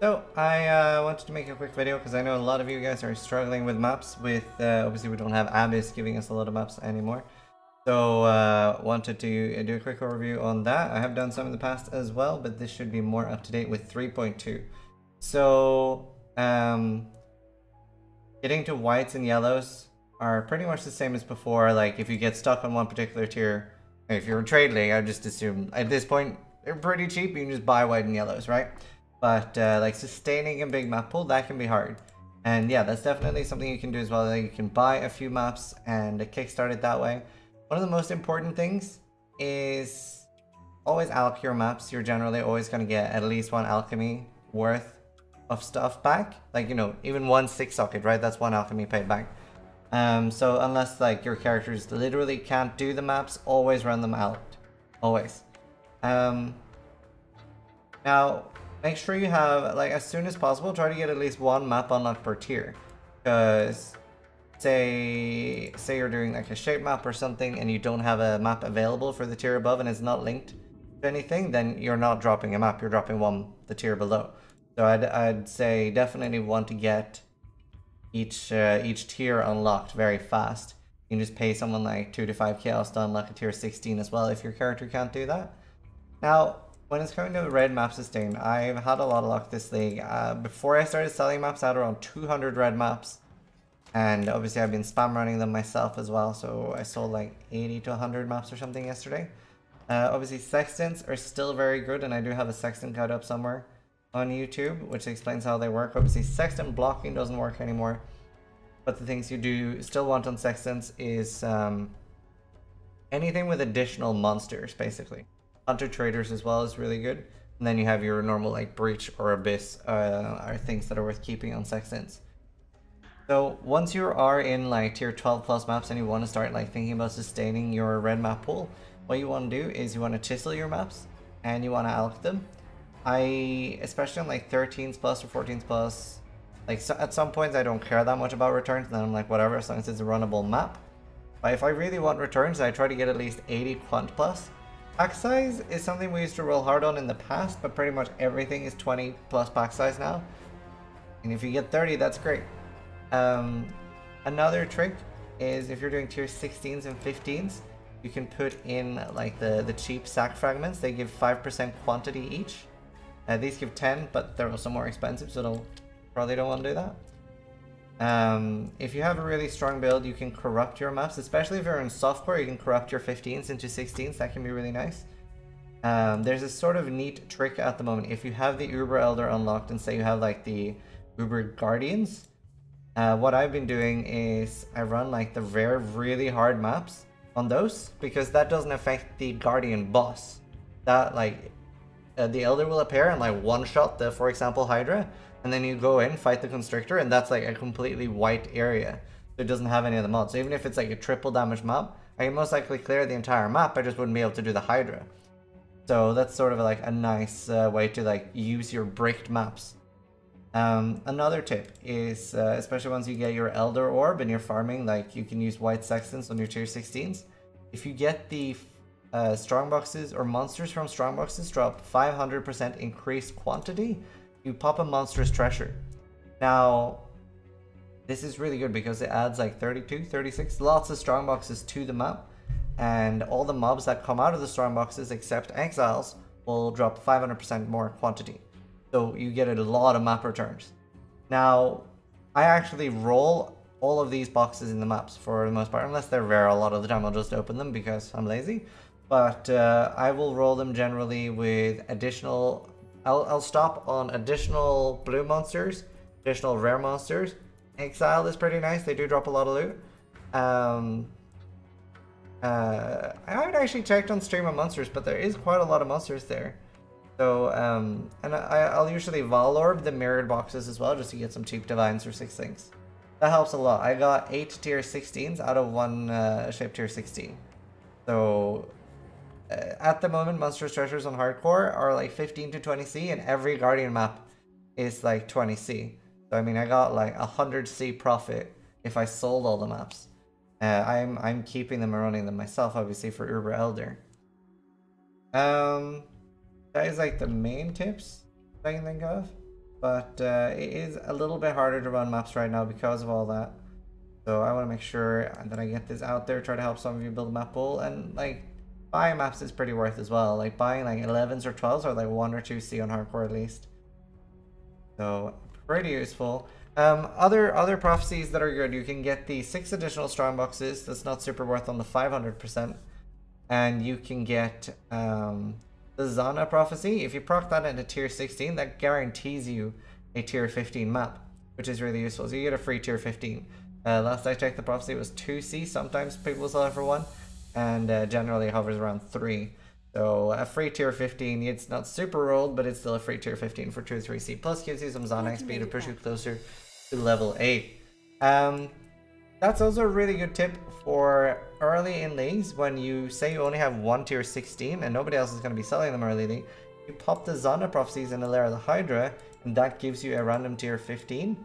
So I wanted to make a quick video because I know a lot of you guys are struggling with maps with obviously we don't have Abyss giving us a lot of maps anymore. So wanted to do a quick overview on that. I have done some in the past as well, but this should be more up to date with 3.2. So getting to whites and yellows are pretty much the same as before. Like if you get stuck on one particular tier, if you're a trade league, I just assume at this point they're pretty cheap. You can just buy white and yellows, right? But like sustaining a big map pool, that can be hard. And yeah, that's definitely something you can do as well. Like you can buy a few maps and kickstart it that way. One of the most important things is always AlAkir Maps. You're generally always going to get at least one alchemy worth of stuff back. Like, you know, even one 6 socket, right? That's one alchemy paid back. So unless like your characters literally can't do the maps, always run them out. Always. Now, make sure you have, like, as soon as possible, try to get at least one map unlocked per tier. Because, say you're doing like a shape map or something and you don't have a map available for the tier above and it's not linked to anything, then you're not dropping a map, you're dropping one the tier below. So I'd say definitely want to get each tier unlocked very fast. You can just pay someone like 2 to 5 chaos to unlock a tier 16 as well if your character can't do that. Now, when it's coming to red map sustain, I've had a lot of luck this league. Before I started selling maps, I had around 200 red maps. And obviously I've been spam running them myself as well, so I sold like 80 to 100 maps or something yesterday. Obviously sextants are still very good, and I do have a sextant guide up somewhere on YouTube, which explains how they work. Obviously sextant blocking doesn't work anymore, but the things you do still want on sextants is anything with additional monsters, basically. Hunter traders as well is really good. And then you have your normal like breach or abyss are things that are worth keeping on sextants. So once you are in like tier 12 plus maps and you want to start like thinking about sustaining your red map pool, what you want to do is you want to chisel your maps and you want to alch them. Especially on like 13s plus or 14s plus, like so at some points I don't care that much about returns, and then I'm like whatever, as long as it's a runnable map. But if I really want returns, I try to get at least 80 quant plus. Pack size is something we used to roll hard on in the past, but pretty much everything is 20 plus pack size now. And if you get 30, that's great. Another trick is if you're doing tier 16s and 15s, you can put in like the cheap sack fragments. They give 5% quantity each. These give 10, but they're also more expensive, so probably don't want to do that. If you have a really strong build, you can corrupt your maps, especially if you're in softcore. You can corrupt your 15s into 16s. That can be really nice. There's a sort of neat trick at the moment. If you have the Uber Elder unlocked and say you have like the Uber Guardians, what I've been doing is I run like the rare really hard maps on those, because that doesn't affect the Guardian boss. That like the Elder will appear and like one shot the, for example, Hydra, and then you go in, fight the Constrictor, and that's like a completely white area. So it doesn't have any of the mods. So even if it's like a triple damage map, I can most likely clear the entire map, I just wouldn't be able to do the Hydra. So that's sort of like a nice way to like use your bricked maps. Another tip is, especially once you get your Elder Orb and you're farming, like you can use white sextants on your tier 16s. If you get the strongboxes or monsters from strongboxes drop 500% increased quantity, you pop a monstrous treasure. Now, this is really good because it adds like 32, 36, lots of strongboxes to the map, and all the mobs that come out of the strongboxes except exiles will drop 500% more quantity. So you get a lot of map returns. Now, I actually roll all of these boxes in the maps for the most part, unless they're rare. A lot of the time I'll just open them because I'm lazy. But I will roll them generally with additional... I'll stop on additional blue monsters, additional rare monsters. Exile is pretty nice. They do drop a lot of loot. I haven't actually checked on stream of monsters, but there is quite a lot of monsters there. So, and I'll usually Vol Orb the mirrored boxes as well, just to get some cheap divines or 6 things. That helps a lot. I got 8 tier 16s out of 1 shape tier 16. So, at the moment, Monstrous Treasures on Hardcore are like 15 to 20C, and every Guardian map is like 20C. So, I mean, I got like 100C profit if I sold all the maps. I'm keeping them and running them myself, obviously, for Uber Elder. That is like the main tips I can think of. but it is a little bit harder to run maps right now because of all that. So I want to make sure that I get this out there, try to help some of you build a map pool, and like buying maps is pretty worth as well. Like buying like 11s or 12s or like 1 or 2 C on hardcore at least. So pretty useful. Other prophecies that are good, you can get the 6 additional strong boxes. That's not super worth on the 500%. And you can get the Zana prophecy. If you proc that into tier 16, that guarantees you a tier 15 map, which is really useful. So you get a free tier 15. Last I checked, the prophecy was 2C. Sometimes people sell it for 1, and generally it hovers around 3. So a free tier 15, it's not super rolled, but it's still a free tier 15 for 2 or 3C. Plus gives you some Zana XP to push you closer to level 8. That's also a really good tip for early in leagues. When you say you only have 1 tier 16 and nobody else is going to be selling them early, you pop the Zana prophecies in a layer of the Hydra, and that gives you a random tier 15.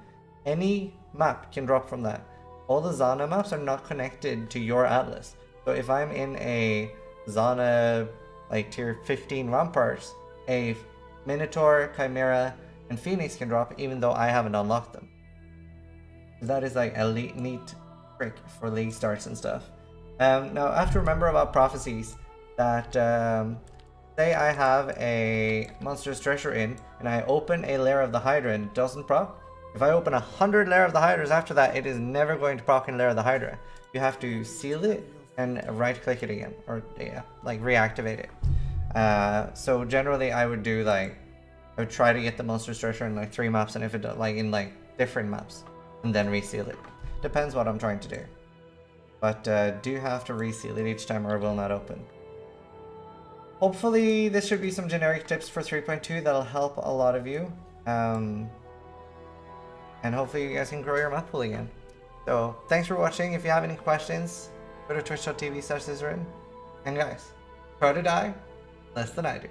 Any map can drop from that. All the Zana maps are not connected to your atlas. So if I'm in a Zana like tier 15 Ramparts, a Minotaur, Chimera, and Phoenix can drop even though I haven't unlocked them. That is like a neat trick for league starts and stuff. Now I have to remember about prophecies that say I have a monstrous treasure in and I open a layer of the Hydra and it doesn't proc. If I open 100 layer of the Hydras after that, it is never going to proc in layer of the Hydra. You have to seal it and right click it again, or yeah, like reactivate it. So generally I would do like, I would try to get the monstrous treasure in like 3 maps, and if it like in like different maps, and then reseal it. Depends what I'm trying to do. But do have to reseal it each time or it will not open. Hopefully this should be some generic tips for 3.2 that'll help a lot of you. And hopefully you guys can grow your map pool again. So thanks for watching. If you have any questions, go to twitch.tv/Zizaran. And guys, try to die less than I do.